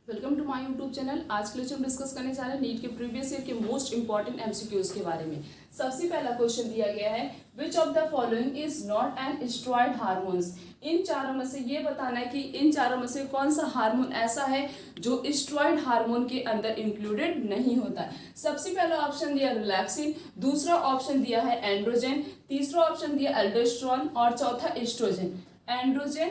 Welcome to my YouTube channel. आज के लिए हम डिस्कस करने जा रहे हैं नीट के प्रीवियस ईयर के मोस्ट इंपॉर्टेंट एमसीक्यूज के बारे में। सबसे पहला क्वेश्चन दिया गया है, which of the following is not an steroid hormones. इन चारों में से ये बताना है कि इन चारों में से कौन सा हार्मोन ऐसा है जो स्टेरॉयड हार्मोन के अंदर इंक्लूडेड नहीं होता है। सबसे पहला ऑप्शन दिया रिलैक्सिन, दूसरा ऑप्शन दिया है एंड्रोजन, तीसरा ऑप्शन दिया एल्डोस्टेरोन और चौथा एस्ट्रोजन। एंड्रोजन,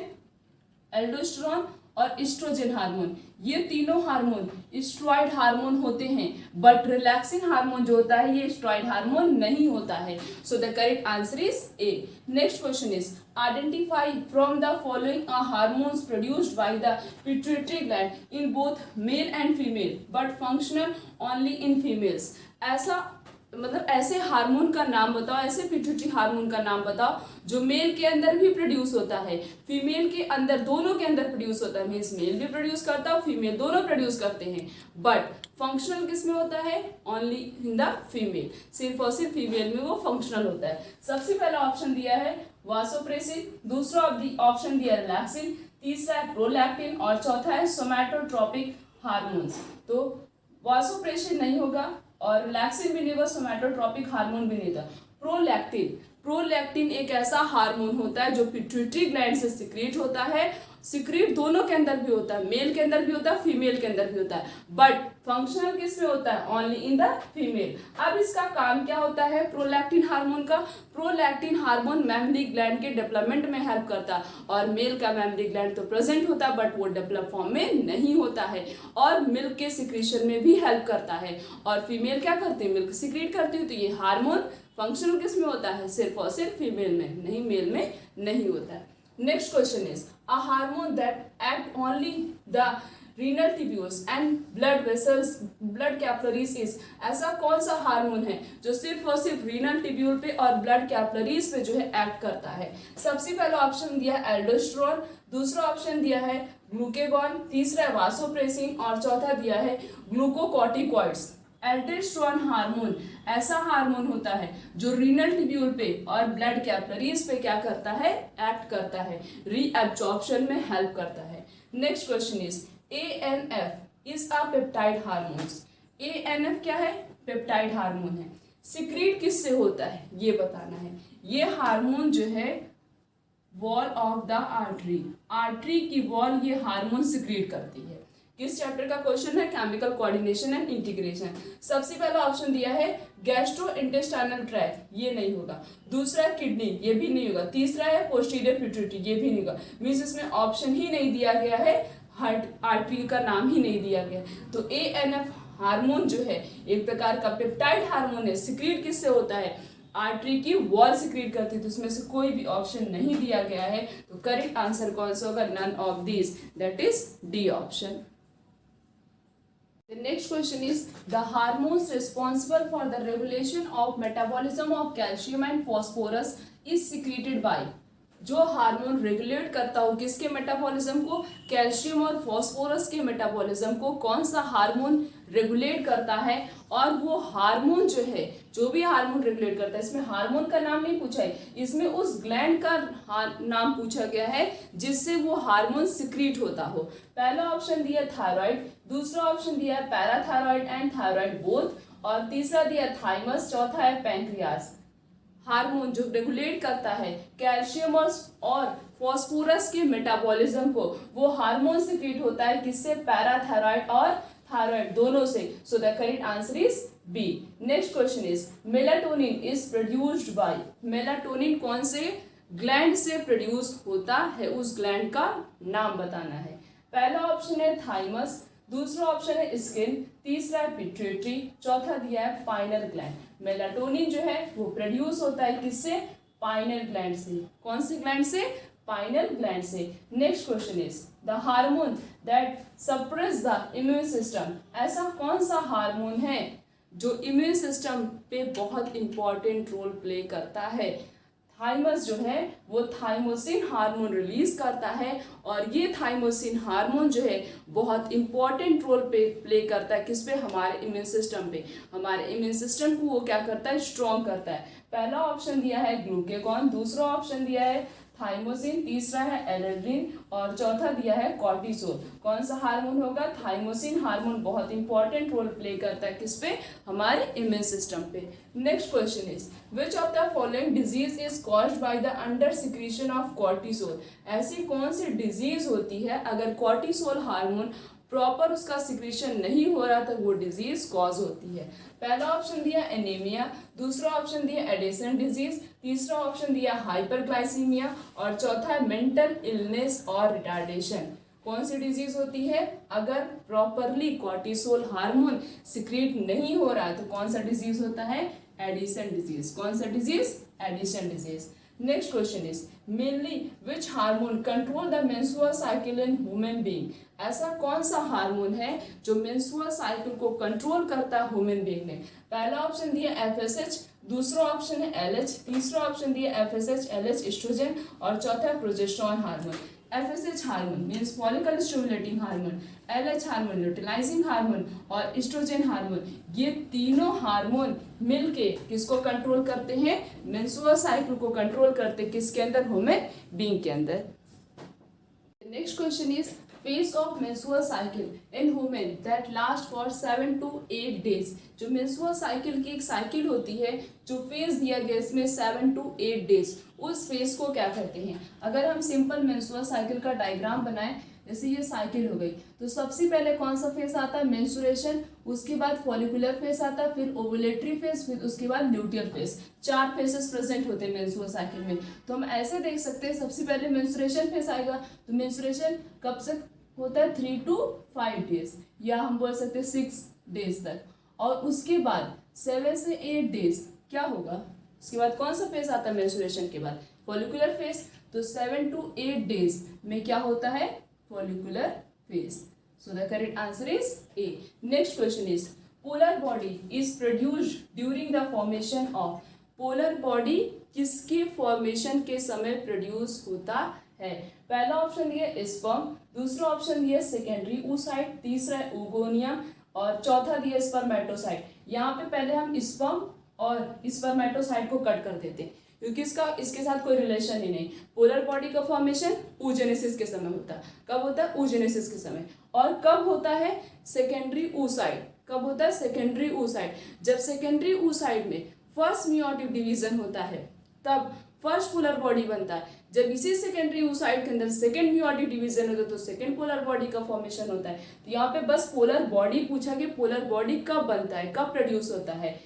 एल्डोस्टेरोन और एस्ट्रोजन हार्मोन, ये तीनों हार्मोन स्टेरॉयड हार्मोन होते हैं, बट रिलैक्सिन हार्मोन जो होता है ये स्टेरॉयड हार्मोन नहीं होता है। So the correct answer is A. Next question is, identify from the following hormones produced by the pituitary gland in both male and female but functional only in females. ऐसा मतलब ऐसे hormone का नाम बताओ, ऐसे पिट्यूटरी हार्मोन का नाम बताओ जो मेल के अंदर भी प्रोड्यूस होता है, फीमेल के अंदर, दोनों के अंदर प्रोड्यूस होता है। मीन्स मेल भी प्रोड्यूस करता है, फीमेल दोनों प्रोड्यूस करते हैं, बट फंक्शनल किस में होता है? ओनली इन द फीमेल, सिर्फ और सिर्फ फीमेल में वो फंक्शनल होता है। सबसे पहला ऑप्शन दिया है वासोप्रेसिन, दूसरा ऑप्शन दिया रिलैक्सिन, तीसरा है प्रोलैक्टिन और चौथा है सोमैटोट्रोपिक हार्मोन्स। तो वासोप्रेसिन नहीं होगा और रिलैक्सिन भी नहीं होगा, सोमैटोट्रोपिक हार्मोन भी नहीं था। प्रोलैक्टिन, प्रोलैक्टिन एक ऐसा हार्मोन होता है जो पिट्यूटरी ग्लैंड से सिक्रीट होता है। सिक्रीट दोनों के अंदर भी होता है, मेल के अंदर भी होता है, फीमेल के अंदर भी होता है, बट फंक्शनल किस में होता है? Only in the female. अब इसका काम क्या होता है प्रोलैक्टिन हार्मोन का? प्रोलैक्टिन हार्मोन मैमरी ग्लैंड के डेवलपमेंट में हेल्प करता है, और मेल का मैमरी ग्लैंड तो प्रेजेंट होता है बट वो डेवलप फॉर्म में नहीं होता है, और मिल्क के सिक्रीशन में भी हेल्प करता है। और फीमेल क्या करती है? मिल्क सिक्रीट करती है। तो ये हार्मोन फंक्शनल किस में होता है? सिर्फ और सिर्फ फीमेल में, नहीं मेल में नहीं होता है। Next question is, a hormone that act only the renal tubules and blood vessels blood capillaries is. ऐसा कौन सा हार्मोन है जो सिर्फ और सिर्फ रीनल ट्यूब्यूल पे और ब्लड कैपिलरीज पे जो है एक्ट करता है? सबसे पहला ऑप्शन दिया है एल्डोस्टेरोन, दूसरा ऑप्शन दिया है ग्लूकेगॉन, तीसरा है वासोप्रेसिन और चौथा दिया है ग्लूकोकॉर्टिकॉइड्स। एल्डोस्टेरोन हार्मोन ऐसा हार्मोन होता है जो रीनल ट्यूब्यूल पे और ब्लड कैपिलरीज पे क्या करता है? एक्ट करता है, रीएब्जॉर्प्शन में हेल्प करता है। Next question is, ANF is a peptide hormones. ANF क्या है? पेप्टाइड हार्मोन है। सिक्रीट किससे होता है ये बताना है। ये हार्मोन जो है wall of the artery, artery की वॉल ये हार्मोन सिक्रीट करती है। किस चैप्टर का क्वेश्चन है? Chemical coordination and integration. सबसे पहला ऑप्शन दिया है गैस्ट्रो इंटेस्टाइनल ट्रैक्ट, ये नहीं होगा। दूसरा किडनी, ये भी नहीं होगा। तीसरा है पोस्टीरियर पिट्यूटरी, ये भी नहीं होगा। मीन्स इसमें ऑप्शन ही नहीं दिया गया है, हार्ट आर्टरी का नाम ही नहीं दिया गया। तो ANF हार्मोन जो है एक प्रकार का पेप्टाइड हार्मोन है। सिक्रीट किससे होता है? आर्टरी की वॉल सिक्रीट करती है। तो उसमें से कोई भी ऑप्शन नहीं दिया गया है। तो करेक्ट आंसर कौन सा होगा? None of this, that is D option. The next question is, the hormones responsible for the regulation of metabolism of calcium and phosphorus is secreted by। जो हार्मोन रेगुलेट करता हो किसके मेटाबॉलिज्म को? Calcium और phosphorus के metabolism को कौन सा हार्मोन रेगुलेट करता है? और वो हार्मोन जो है, जो भी हार्मोन रेगुलेट करता है, इसमें हार्मोन का नाम नहीं पूछा है, इसमें उस ग्लैंड का नाम पूछा गया है जिससे वो हार्मोन सिक्रीट होता हो। पहला ऑप्शन दिया थायराइड, दूसरा ऑप्शन दिया है पैराथायराइड एंड थायराइड बोथ, और तीसरा दिया थाइमस, चौथा है पैंक्रियास। हार्मोन जो रेगुलेट करता है कैल्शियम और फॉस्फोरस के मेटाबॉलिज्म को, वो हार्मोन सिक्रीट होता है किससे? पैराथायराइड और थायराइड दोनों से। So the correct answer is B. Next question is, melatonin is produced by. Melatonin कौन से ग्लैंड से प्रोड्यूस होता है? उस ग्लैंड का नाम बताना है। पहला ऑप्शन है थाइमस, दूसरा ऑप्शन है स्किन, तीसरा है पिट्यूटरी, चौथा दिया है पाइनल ग्लैंड। मेलाटोनिन जो है वो प्रोड्यूस होता है किससे? पाइनल ग्लैंड से। कौन से ग्लैंड से? पाइनल ग्लैंड से। Next question is, the hormone that suppress the immune system. ऐसा कौन सा हार्मोन है जो इम्यून सिस्टम पे बहुत इंपॉर्टेंट रोल प्ले करता है? थाइमस जो है वो थाइमोसिन हार्मोन रिलीज करता है, और ये थाइमोसिन हार्मोन जो है बहुत इंपॉर्टेंट रोल प्ले करता है किस पे? हमारे इम्यून सिस्टम पे। हमारे इम्यून सिस्टम को वो क्या करता है? स्ट्रॉन्ग करता है। पहला ऑप्शन दिया है ग्लूकेगॉन, दूसरा ऑप्शन दिया है थाइमोसिन, तीसरा है एलेड्रिन और चौथा दिया है कॉर्टिसोल। कौन सा हार्मोन होगा? थाइमोसिन हार्मोन बहुत इंपॉर्टेंट रोल प्ले करता है किस पे? हमारे इम्यून सिस्टम पे। Next question is which of the following disease is caused by the under secretion of cortisol. ऐसी कौन सी डिजीज होती है अगर कॉर्टिसोल हार्मोन प्रॉपर उसका सिक्रीशन नहीं हो रहा तो वो डिजीज कॉज होती है? पहला ऑप्शन दिया एनीमिया, दूसरा ऑप्शन दिया एडिसन डिजीज, तीसरा ऑप्शन दिया हाइपरग्लाइसीमिया और चौथा है मेंटल इलनेस और रिटार्डेशन। कौन सी डिजीज होती है अगर प्रॉपरली कॉर्टिसोल हार्मोन सिक्रीट नहीं हो रहा? तो कौन सा डिजीज होता है? Addison disease. कौन सा disease? Addison disease. Next question is mainly which hormone control the menstrual cycle in human being. ऐसा कौन सा हार्मोन है जो मेंस्ट्रुअल साइकिल को कंट्रोल करता है ह्यूमन बीइंग में? पहला ऑप्शन दिया एफएसएच, दूसरा ऑप्शन है एलएच, तीसरा ऑप्शन दिया एफएसएच एलएच एस्ट्रोजन और चौथा है progesterone hormone. FSH hormone means follicle stimulating hormone, LH hormone luteinising hormone और एस्ट्रोजन हार्मोन, ये तीनों हार्मोन मिलके किसको कंट्रोल करते हैं? मेंस्ट्रुअल साइकिल को कंट्रोल करते हैं किसके अंदर? ह्यूमन बीइंग के अंदर। Next question is phase of menstrual cycle in women that last for 7 to 8 days. जो मेंस्ट्रुअल साइकिल की एक साइकिल होती है, जो फेज दिया गया इसमें 7 to 8 डेज, उस फेज को क्या कहते हैं? अगर हम सिंपल मेंस्ट्रुअल साइकिल का डायग्राम बनाएं, जैसे ये साइकिल हो गई, तो सबसे पहले कौन सा फेज आता है? मेंस्ट्रुएशन, उसके बाद फॉलिकुलर फेज आता है, फिर ओवुलेटरी फेज, फिर उसके बाद ल्यूटियल फेज। 4 फेजेस प्रेजेंट होते हैं मेंस्ट्रुअल साइकिल में। तो हम ऐसे देख सकते हैं, सबसे पहले मेंस्ट्रुएशन फेज आएगा, तो मेंस्ट्रुएशन कब से होता है? 3 to 5 डेज, या हम बोल सकते हैं 6 डेज तक। और उसके बाद 7 से 8 डेज क्या होगा? उसके बाद कौन सा फेज आता है मेंस्ट्रुएशन के बाद? Follicular phase. तो 7 to 8 डेज में क्या होता है? Follicular phase. So the correct answer is A. Next question is polar body is produced during the formation of. Polar body किसके फॉर्मेशन के समय प्रोड्यूस होता है? पहला ऑप्शन दिया स्पर्म, दूसरा ऑप्शन दिया सेकेंडरी oocyte, तीसरा है ओगोनिया और चौथा दिया स्पर्मेटोसाइट। यहाँ पे पहले हम स्पर्म और स्पर्मेटोसाइट को कट कर देते हैं क्योंकि इसके साथ कोई रिलेशन ही नहीं। पोलर बॉडी का फॉर्मेशन oogenesis के समय होता है। कब होता है? oogenesis के समय। और कब होता है? Secondary oocyte। कब होता है? Secondary oocyte। जब सेकेंडरी oocyte में फर्स्ट मियोटिक डिवीजन होता है तब फर्स्ट पोलर बॉडी बनता है। जब इसी सेकेंडरी oocyte के अंदर सेकेंड मियोटिक डिवीजन होता है तो सेकेंड पोलर बॉडी का फॉर्मेशन होता है। तो यहाँ पे बस पोलर बॉडी पूछा कि पोलर बॉडी कब बनता है, कब प्रोड्यूस होता है?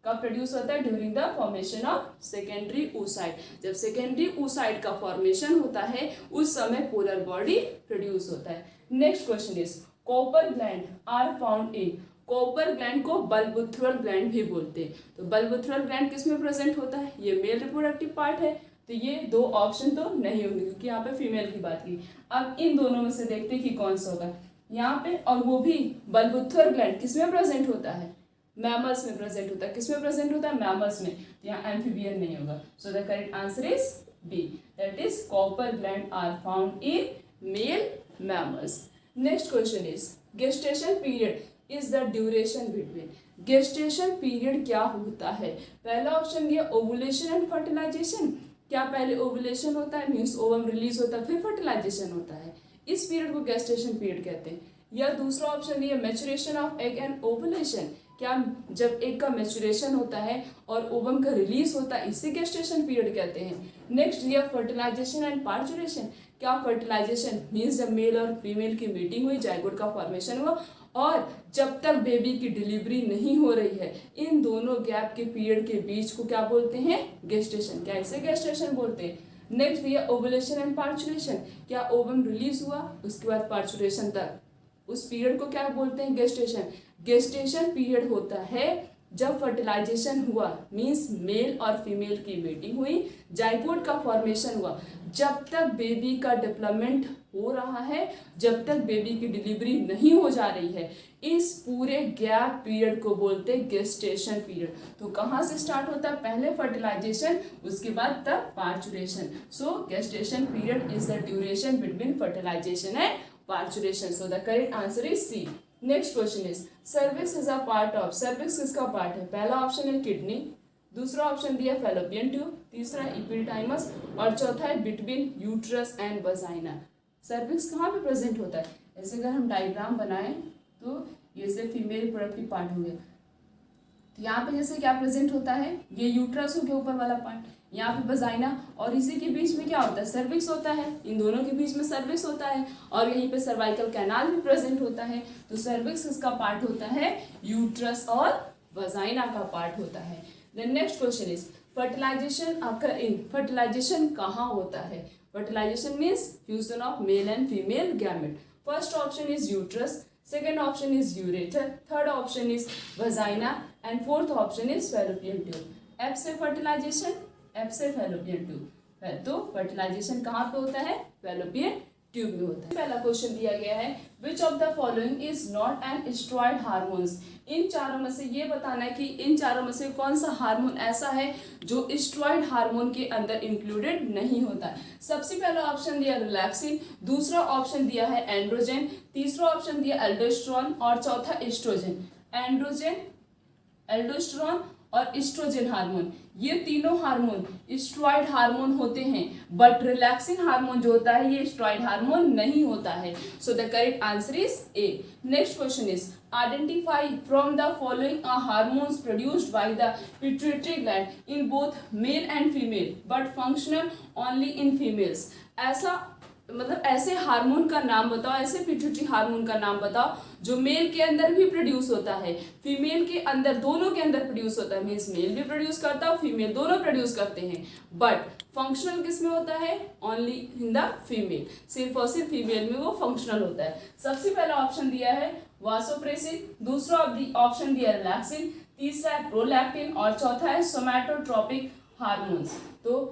कब प्रोड्यूस होता है? During the formation of secondary oocyte। जब सेकेंडरी oocyte का फॉर्मेशन होता है उस समय पोलर बॉडी प्रोड्यूस होता है। Next question is Cowper gland are found in. Cowper gland को बल्बुथ्रल ग्लैंड भी बोलते हैं। तो बल्बुथ्रल ग्लैंड किस में प्रेजेंट होता है? ये मेल रिप्रोडक्टिव पार्ट है, तो ये 2 ऑप्शन तो नहीं होंगे क्योंकि यहाँ पे फीमेल की बात की। अब इन दोनों में से देखते हैं कि कौन सा होगा यहाँ पे। और वो भी बल्बुथ्रल ग्लैंड किस में प्रेजेंट होता है? मैमल्स में प्रेजेंट होता है। किस में प्रेजेंट होता है? मैमल्स में। तो यहाँ एम्फीबियन नहीं होगा। So the correct answer is B, that is Cowper gland are found in male mammals. Next question is gestation period is the duration between. Gestation period क्या होता है? पहला ऑप्शन दिया ओवुलेशन एंड फर्टिलाइजेशन। क्या पहले ovulation होता है means ovum release होता है, फिर फर्टिलाइजेशन होता है, इस पीरियड को गेस्टेशन पीरियड कहते हैं। या दूसरा ऑप्शन दिया maturation of egg and ovulation. क्या जब एग का मैच्योरेशन होता है और ओवम का रिलीज होता है, इसे गेस्टेशन पीरियड कहते हैं। नेक्स्ट दिया फर्टिलाइजेशन एंड पार्चुरेशन। क्या फर्टिलाइजेशन मीन्स जब मेल और फीमेल की मीटिंग हुई, जाइगोट का फॉर्मेशन हुआ और जब तक बेबी की डिलीवरी नहीं हो रही है, इन दोनों गैप के पीरियड के बीच को क्या बोलते हैं? गेस्टेशन। क्या इसे गेस्टेशन बोलते हैं। नेक्स्ट दिया ओवुलेशन एंड पार्चुरेशन। क्या ओवम रिलीज हुआ उसके बाद पार्चुरेशन तक, उस पीरियड को क्या बोलते हैं? गेस्टेशन। गेस्टेशन पीरियड होता है जब फर्टिलाइजेशन हुआ मीन्स मेल और फीमेल की मीटिंग हुई, जाइगोट का फॉर्मेशन हुआ, जब तक बेबी का डेवलपमेंट हो रहा है, जब तक बेबी की डिलीवरी नहीं हो जा रही है, इस पूरे गैप पीरियड को बोलते हैं गेस्टेशन पीरियड। तो कहाँ से स्टार्ट होता है? पहले फर्टिलाइजेशन, उसके बाद तब parturition. So gestation period is the duration between fertilization and parturition. So the correct answer is C. Next question is cervix is a part of. Cervix किसका पार्ट है? पहला ऑप्शन है किडनी, दूसरा ऑप्शन दिया fallopian tube, तीसरा इपिडाइमस और चौथा है between uterus and vagina. Cervix कहाँ पे प्रेजेंट होता है? ऐसे अगर हम डायग्राम बनाएं तो ये से फीमेल रिप्रोडक्टिव पार्ट हो गया, तो यहाँ पे जैसे क्या प्रेजेंट होता है, ये यूट्रस हो गया ऊपर वाला पार्ट, यहाँ पे वजाइना, और इसी के बीच में क्या होता है? सर्विक्स होता है। इन दोनों के बीच में सर्विक्स होता है और यहीं पे सर्वाइकल कैनाल भी प्रेजेंट होता है। तो सर्विक्स किसका पार्ट होता है? यूट्रस और वजाइना का पार्ट होता है। Then next question is fertilization occur in, fertilization कहाँ होता है? Fertilization means fusion of male and female gamete. First option is uterus, second option is ureter, third option is vagina and fourth option is fallopian tube. F से fertilization, F से fallopian tube है, तो fertilization कहाँ पे होता है? fallopian tube में होता है। पहला क्वेश्चन दिया गया है which of the following is not an steroid hormones. इन चारों में से ये बताना है कि इन चारों में से कौन सा हार्मोन ऐसा है जो स्टेरॉयड हार्मोन के अंदर इंक्लूडेड नहीं होता है। सबसे पहला ऑप्शन दिया रिलैक्सिन, दूसरा ऑप्शन दिया है एंड्रोजन, तीसरा ऑप्शन दिया एल्डोस्टेरोन और चौथा एस्ट्रोजन। एंड्रोजन, एल्डोस्टेरोन और एस्ट्रोजन हार्मोन, ये तीनों हार्मोन स्टेरॉयड हार्मोन होते हैं, बट रिलैक्सिंग हार्मोन जो होता है ये स्टेरॉयड हार्मोन नहीं होता है। So the correct answer is A. Next question is identify from the following are hormones produced by the pituitary gland in both male and female but functional only in females. ऐसा मतलब ऐसे hormone का नाम बताओ, ऐसे pituitary hormone का नाम बताओ जो मेल के अंदर भी प्रोड्यूस होता है, फीमेल के अंदर, दोनों के अंदर प्रोड्यूस होता है। मीन्स मेल भी प्रोड्यूस करता है, फीमेल दोनों प्रोड्यूस करते हैं, बट फंक्शनल किस में होता है? ओनली इन द फीमेल, सिर्फ और सिर्फ फीमेल में वो फंक्शनल होता है। सबसे पहला ऑप्शन दिया है वासोप्रेसिन, दूसरा ऑप्शन दिया रिलैक्सिन, तीसरा है प्रोलैक्टिन और चौथा है सोमैटोट्रोपिक हार्मोन्स। तो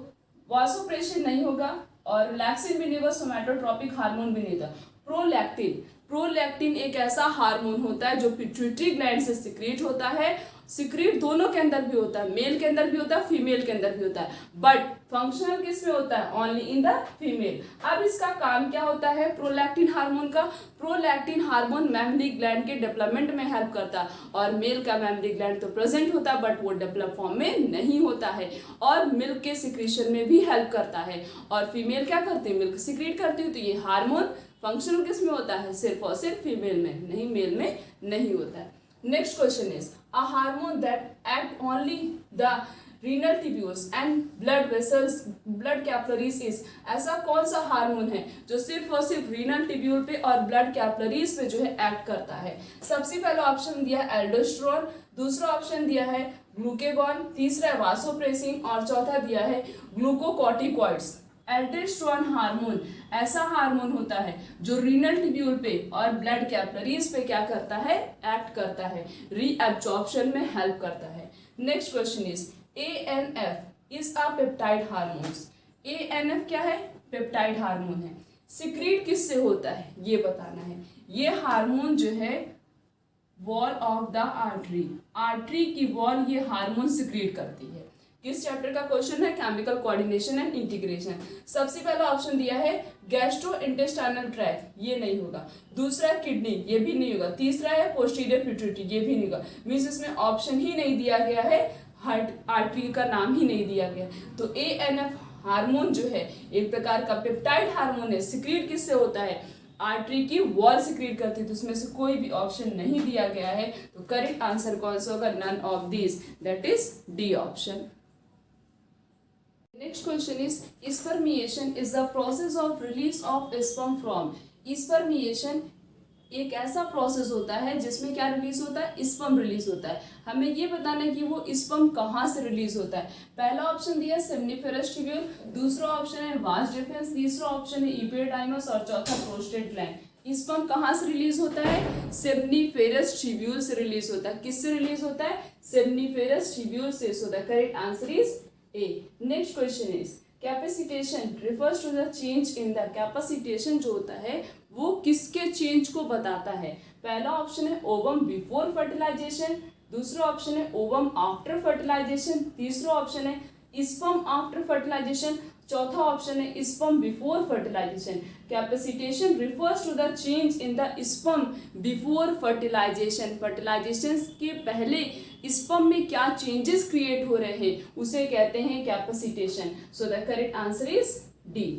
वासोप्रेसिन नहीं होगा और रिलैक्सिन भी नहीं होगा, सोमैटोट्रोपिक हार्मोन भी नहीं था। प्रोलैक्टिन, प्रोलैक्टिन एक ऐसा हार्मोन होता है जो पिट्यूटरी ग्लैंड से सिक्रीट होता है। सिक्रीट दोनों के अंदर भी होता है, मेल के अंदर भी होता है, फीमेल के अंदर भी होता है, बट फंक्शनल किस में होता है? Only in the female. अब इसका काम क्या होता है प्रोलैक्टिन हार्मोन का? प्रोलैक्टिन हार्मोन मैमरी ग्लैंड के डेवलपमेंट में हेल्प करता है, और मेल का मैमरी ग्लैंड तो प्रेजेंट होता है बट वो डेवलप फॉर्म में नहीं होता है, और मिल्क के सिक्रीशन में भी हेल्प करता है, और फीमेल क्या करती है? मिल्क सिक्रीट करती है। तो ये हार्मोन फंक्शनल किस में होता है? सिर्फ और सिर्फ फीमेल में, नहीं मेल में नहीं होता है। Next question is a hormone that act only the renal tubules and blood vessels blood capillaries is. ऐसा कौन सा हार्मोन है जो सिर्फ और सिर्फ रीनल ट्यूब्यूल पे और ब्लड कैपिलरीज पे जो है एक्ट करता है? सबसे पहला ऑप्शन दिया है एल्डोस्टेरोन, दूसरा ऑप्शन दिया है ग्लूकेगॉन, तीसरा है वासोप्रेसिन और चौथा दिया है ग्लूकोकॉर्टिकॉइड्स। एल्डोस्टेरोन हार्मोन ऐसा हार्मोन होता है जो रीनल ट्यूब्यूल पे और ब्लड कैपिलरीज पे क्या करता है? एक्ट करता है, रीएब्जॉर्प्शन में हेल्प करता है। Next question is ANF is a peptide hormones. ANF क्या है? पेप्टाइड हार्मोन है। सिक्रीट किससे होता है ये बताना है। ये हार्मोन जो है wall of the artery, artery की वॉल ये हार्मोन सिक्रीट करती है। किस चैप्टर का क्वेश्चन है? Chemical coordination and integration. सबसे पहला ऑप्शन दिया है गैस्ट्रोइंटेस्टाइनल ट्रैक्ट, ये नहीं होगा। दूसरा किडनी, ये भी नहीं होगा। तीसरा है पोस्टीरियर पिट्यूटरी, ये भी नहीं होगा। मीन्स इसमें ऑप्शन ही नहीं दिया गया है, हार्ट आर्टरी का नाम ही नहीं दिया गया। तो ANF हार्मोन जो है एक प्रकार का पेप्टाइड हार्मोन है। सिक्रीट किससे होता है? आर्टरी की वॉल सिक्रीट करती है। तो इसमें से कोई भी ऑप्शन नहीं दिया गया है, तो करेक्ट आंसर कौन सा होगा? None of this, that is D option. Next question is spermiation is the process of release of sperm from। spermiation एक ऐसा प्रोसेस होता है जिसमें क्या रिलीज होता है? स्पर्म रिलीज होता है। हमें ये बताना है कि वो स्पर्म कहाँ से रिलीज होता है। पहला ऑप्शन दिया सेमनीफेरस ट्यूब्यूल, दूसरा ऑप्शन है वास डिफरेंस, तीसरा ऑप्शन है इपिडाइमस और चौथा प्रोस्टेट ग्लैंड। स्पर्म कहाँ से रिलीज होता है? सेमनीफेरस ट्यूब्यूल से रिलीज होता है। किससे रिलीज होता है? सेमनीफेरस ट्यूब्यूल से। So the correct answer is A। Next question is capacitation refers to the change in the capacitation जो होता है वो किसके चेंज को बताता है? पहला ऑप्शन है ओवम बिफोर फर्टिलाइजेशन, दूसरा ऑप्शन है ओवम आफ्टर फर्टिलाइजेशन, तीसरा ऑप्शन है स्पर्म आफ्टर फर्टिलाइजेशन, चौथा ऑप्शन है sperm before fertilization. Capacitation refers to the change in the sperm before fertilization. Fertilization के पहले स्पर्म में क्या चेंजेस क्रिएट हो रहे हैं उसे कहते हैं capacitation. So the correct answer is D.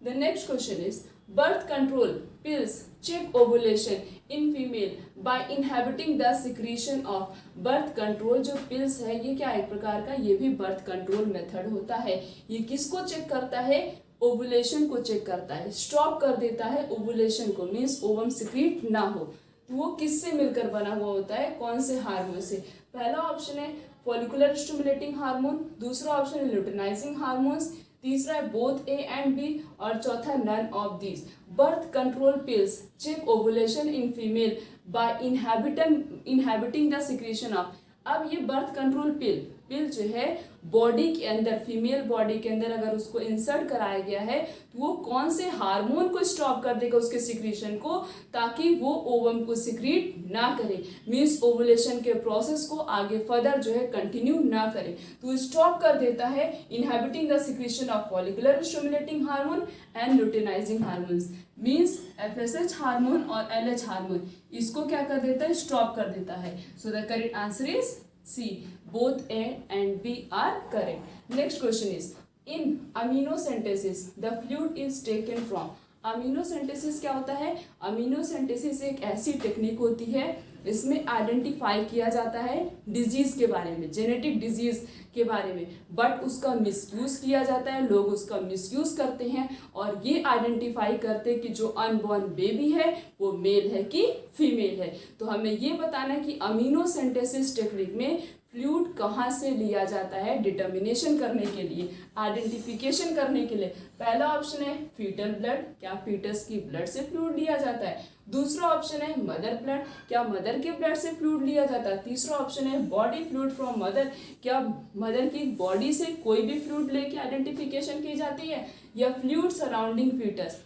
The next question is birth control pills check ovulation in female by inhibiting the secretion of birth control। जो pills है ये क्या एक प्रकार का ये भी birth control मेथड होता है। ये किसको चेक करता है? ओवुलेशन को चेक करता है, स्टॉप कर देता है ओवुलेशन को, मीन्स ओवम सिक्रीट ना हो। तो वो किससे मिलकर बना हुआ होता है? कौन से हार्मोन से? पहला ऑप्शन है फॉलिकुलर स्टिमुलेटिंग हार्मोन, दूसरा ऑप्शन है ल्यूटिनाइजिंग हार्मोन्स, तीसरा है बोथ ए एंड बी और चौथा none of these. Birth control pills check ovulation in female by inhibiting the secretion of. अब ये बर्थ कंट्रोल पिल जो है बॉडी के अंदर, फीमेल बॉडी के अंदर अगर उसको इंसर्ट कराया गया है तो वो कौन से हार्मोन को स्टॉप कर देगा उसके सिक्रीशन को, ताकि वो ओवम को सिक्रीट ना करे, मीन्स ओवुलेशन के प्रोसेस को आगे फर्दर जो है कंटिन्यू ना करे। तो स्टॉप कर देता है inhabiting the secretion of follicular stimulating hormone and luteinising hormones, means FSH hormone और LH हार्मोन, इसको क्या कर देता है? स्टॉप कर देता है। So the correct answer is C, both A and B are correct. Next question is in amniocentesis the fluid is taken from। अमीनोसेंटेसिस क्या होता है? अमीनोसेंटेसिस एक ऐसी टेक्निक होती है इसमें आइडेंटिफाई किया जाता है डिजीज के बारे में, जेनेटिक डिजीज के बारे में, बट उसका मिसयूज किया जाता है, लोग उसका मिसयूज करते हैं और ये आइडेंटिफाई करते हैं कि जो अनबॉर्न बेबी है वो मेल है कि फीमेल है। तो हमें ये बताना है कि अमीनोसेंटेसिस टेक्निक में फ्लूइड कहाँ से लिया जाता है डिटर्मिनेशन करने के लिए, आइडेंटिफिकेशन करने के लिए। पहला ऑप्शन है फीटल ब्लड, क्या फीटस की ब्लड से फ्लूइड लिया जाता है। दूसरा ऑप्शन है मदर ब्लड, क्या मदर के ब्लड से फ्लूइड लिया जाता है। तीसरा ऑप्शन है बॉडी फ्लूइड फ्रॉम मदर, क्या मदर की बॉडी से कोई भी फ्लूइड लेके आइडेंटिफिकेशन की जाती है, या फ्लूइड सराउंडिंग फीटस,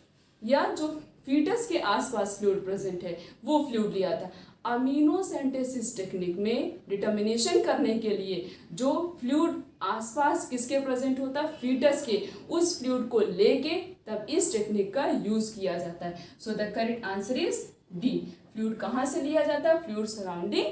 या जो फीटस के आसपास फ्लूइड प्रेजेंट है वो फ्लूइड लिया था। अमीनोसेंटेसिस टेक्निक में डिटर्मिनेशन करने के लिए जो फ्लूइड आसपास किसके प्रेजेंट होता है? फीटस के, उस फ्लूइड को लेके तब इस टेक्निक का यूज किया जाता है। So the correct answer is D. Fluid कहाँ से लिया जाता है? फ्लूइड सराउंडिंग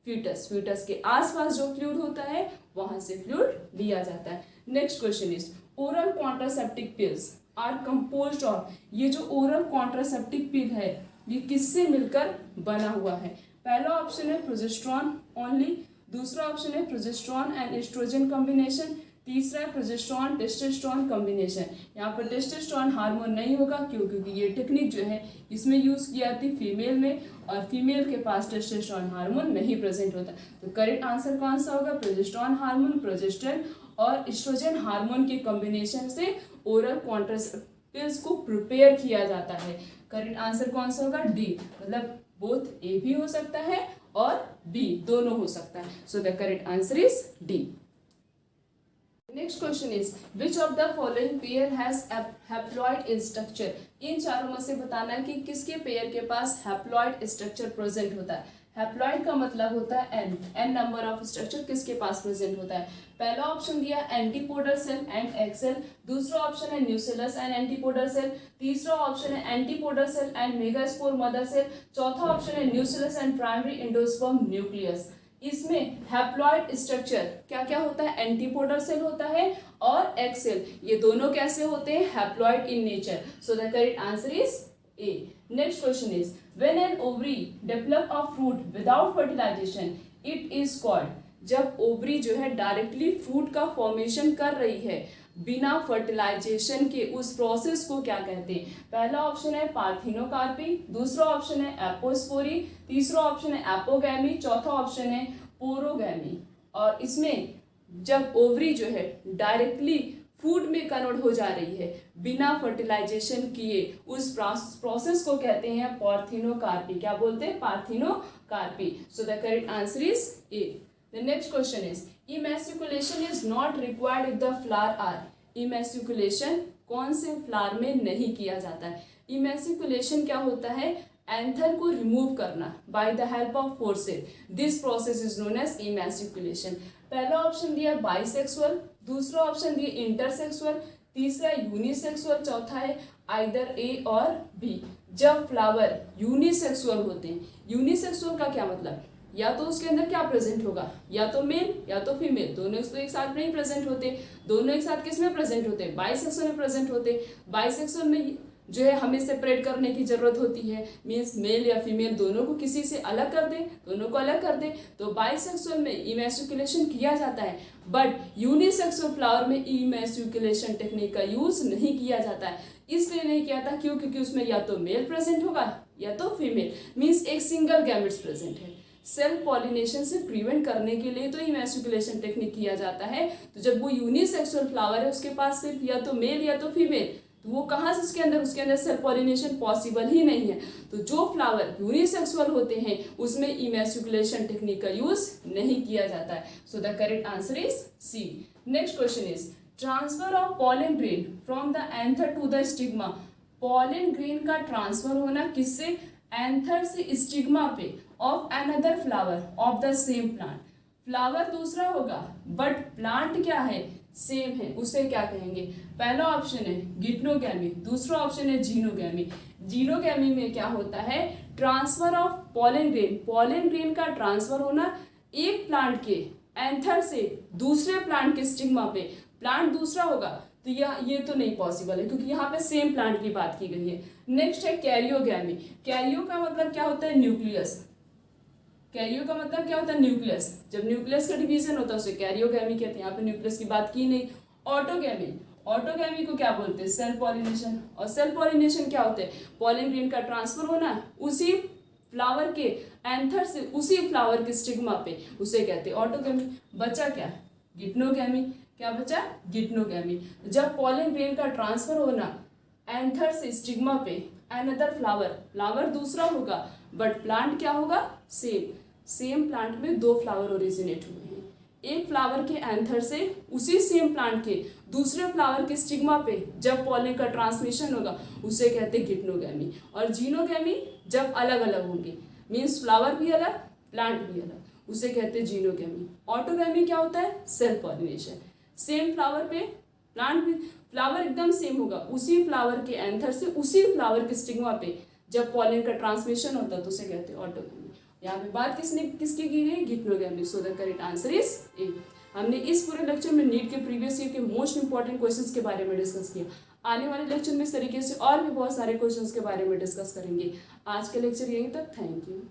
फीटस, फीटस के आसपास जो फ्लूइड होता है वहां से फ्लूइड लिया जाता है। Next question is oral contraceptive pills are composed of. ये जो ओरल कॉन्ट्रासेप्टिव पिल है ये किससे मिलकर बना हुआ है? पहला ऑप्शन है प्रोजेस्टेरॉन ओनली, दूसरा ऑप्शन है प्रोजेस्टेरॉन एंड एस्ट्रोजन कॉम्बिनेशन, तीसरा है प्रोजेस्टेरॉन टेस्टोस्टेरोन कॉम्बिनेशन। यहाँ पर टेस्टोस्टेरोन हार्मोन नहीं होगा क्योंकि ये टेक्निक जो है इसमें यूज की जाती है फीमेल में और फीमेल के पास टेस्टोस्टेरोन हार्मोन नहीं प्रेजेंट होता। तो करेक्ट आंसर कौन सा होगा? प्रोजेस्टेरॉन हार्मोन, प्रोजेस्टेरॉन और एस्ट्रोजन हार्मोन के कॉम्बिनेशन से ओरल कॉन्ट्रासेप्टिव्स को प्रिपेयर किया जाता है। करेक्ट आंसर कौन सा होगा? डी, मतलब बोथ ए भी हो सकता है और बी दोनों हो सकता है। So the correct answer is D. Next question is which of the following pair has haploid in structure. इन चारों में से बताना है कि किसके पेयर के पास हैप्लॉइड स्ट्रक्चर प्रेजेंट होता है। हैप्लॉइड का मतलब होता है एन नंबर ऑफ स्ट्रक्चर किसके पास प्रेजेंट होता है। पहला ऑप्शन दिया antipodal cell and egg cell, दूसरा ऑप्शन है न्यूसेलस एंड एंटीपोडल सेल, तीसरा ऑप्शन है antipodal cell and megaspore mother cell, चौथा ऑप्शन है nucellus and primary endosperm nucleus. इसमें हैप्लॉइड स्ट्रक्चर क्या क्या होता है? एंटीपोडल सेल होता है और एग सेल, ये दोनों कैसे होते हैं? Haploid in nature. So the correct answer is A. Next question is when an ovary develop a fruit without fertilization it is called। जब ओवरी जो है डायरेक्टली फ्रूट का फॉर्मेशन कर रही है बिना फर्टिलाइजेशन के, उस प्रोसेस को क्या कहते हैं? पहला ऑप्शन है पार्थिनोकार्पी, दूसरा ऑप्शन है एपोस्पोरी, तीसरा ऑप्शन है एपोगैमी, चौथा ऑप्शन है पोरोगैमी। और इसमें जब ओवरी जो है डायरेक्टली फूड में कन्वर्ट हो जा रही है बिना फर्टिलाइजेशन किए, उस प्रोसेस को कहते हैं पार्थिनोकार्पी। क्या बोलते हैं? Parthenocarpy. So the correct answer is A. The next question is emasculation is not required if the flower are. Emasculation कौन से फ्लावर में नहीं किया जाता है? इमैस्टिकुलेशन क्या होता है? एंथर को रिमूव करना by the help of forcep, this process is known as emasculation. पहला ऑप्शन दिया बाइसेक्सुअल, दूसरा ऑप्शन दिया इंटरसेक्सुअल, तीसरा यूनिसेक्स और चौथा है आइदर ए और बी। जब फ्लावर यूनिसेक्सुअल होते हैं, यूनिसेक्सुअल का क्या मतलब, या तो उसके अंदर क्या प्रेजेंट होगा, या तो मेल या तो फीमेल, दोनों तो एक साथ नहीं प्रेजेंट होते। दोनों एक साथ किस में प्रेजेंट होते हैं, बाइसेक्सुअल में प्रेजेंट होते। बाइसेक्सुअल में जो है हमें सेपरेट करने की जरूरत होती है, मीन्स मेल या फीमेल दोनों को किसी से अलग कर दे, दोनों को अलग कर दे। तो बाइसेक्सुअल में इमैस्कुलेशन किया जाता है, बट यूनिसेक्सुअल फ्लावर में इमैस्कुलेशन टेक्निक का यूज नहीं किया जाता है। इसलिए नहीं किया था क्योंकि उसमें या तो मेल प्रेजेंट होगा या तो फीमेल, मीन्स एक सिंगल गैमेट्स प्रेजेंट है। सेल्फ पॉलिनेशन से प्रिवेंट करने के लिए तो इमैस्कुलेशन टेक्निक किया जाता है। तो जब वो यूनिसेक्सुअल फ्लावर है उसके पास सिर्फ या तो मेल या तो फीमेल, तो वो कहाँ से उसके अंदर सेल्फ पॉलिनेशन पॉसिबल ही नहीं है। तो जो फ्लावर यूनिसेक्सुअल होते हैं उसमें इमैस्कुलेशन टेक्निक का यूज नहीं किया जाता है। So the correct answer is C. Next question is transfer of pollen grain from the anther to the stigma. Pollen grain का ट्रांसफर होना किससे, एंथर से स्टिग्मा पे of another flower of the same plant. Flower दूसरा होगा but plant क्या है, same है, उसे क्या कहेंगे। पहला ऑप्शन है गिप्नोगैमी, दूसरा ऑप्शन है जीनोगैमी। जीनोगैमी में क्या होता है, transfer of pollen grain, pollen grain का ट्रांसफर होना एक प्लांट के एंथर से दूसरे प्लांट के स्टिग्मा पे। प्लांट दूसरा होगा तो ये तो नहीं पॉसिबल है क्योंकि यहाँ पे सेम प्लांट की बात की गई है। नेक्स्ट है कैरियोगैमी। कैरियो का मतलब क्या होता है, न्यूक्लियस। कैरियो का मतलब क्या होता है, न्यूक्लियस। जब न्यूक्लियस का डिवीजन होता है उसे कैरियोगैमी कहते हैं। यहाँ पे न्यूक्लियस की बात की नहीं। ऑटोगैमी, ऑटोगैमी को क्या बोलते हैं, सेल्फ पॉलिनेशन। और सेल्फ पॉलिनेशन क्या होते हैं, पॉलन ग्रेन का ट्रांसफर होना उसी फ्लावर के एंथर से उसी फ्लावर के स्टिग्मा पे, उसे कहते हैं ऑटोगैमी। बचा क्या, गिप्नोगैमी। क्या बचा, गिप्नोगैमी। जब पॉलन ग्रेन का ट्रांसफर होना एंथर से स्टिग्मा पे अनदर फ्लावर, फ्लावर दूसरा होगा बट प्लांट क्या होगा, सेम प्लांट में दो फ्लावर ओरिजिनेट हुए हैं। एक फ्लावर के एंथर से उसी सेम प्लांट के दूसरे फ्लावर के स्टिग्मा पे जब पॉलन का ट्रांसमिशन होगा उसे कहते हैं गिप्नोगैमी। और जीनोगैमी जब अलग अलग होंगे, मीन्स फ्लावर भी अलग प्लांट भी अलग, उसे कहते हैं जीनोगैमी। ऑटोगैमी क्या होता है, सेल्फ पॉलिनेशन। सेम फ्लावर पे प्लांट भी, फ्लावर एकदम सेम होगा, उसी फ्लावर के एंथर से उसी फ्लावर के स्टिग्मा पे जब पॉलन का ट्रांसमिशन होता है तो उसे कहते हैं ऑटोगैमी। यहाँ पे बात किसकी की गई, geitonogamy. So the correct answer is A. हमने इस पूरे लेक्चर में नीट के प्रीवियस ईयर के मोस्ट इंपॉर्टेंट क्वेश्चंस के बारे में डिस्कस किया। आने वाले लेक्चर में इस तरीके से और भी बहुत सारे क्वेश्चंस के बारे में डिस्कस करेंगे। आज का लेक्चर यहीं तक, थैंक यू।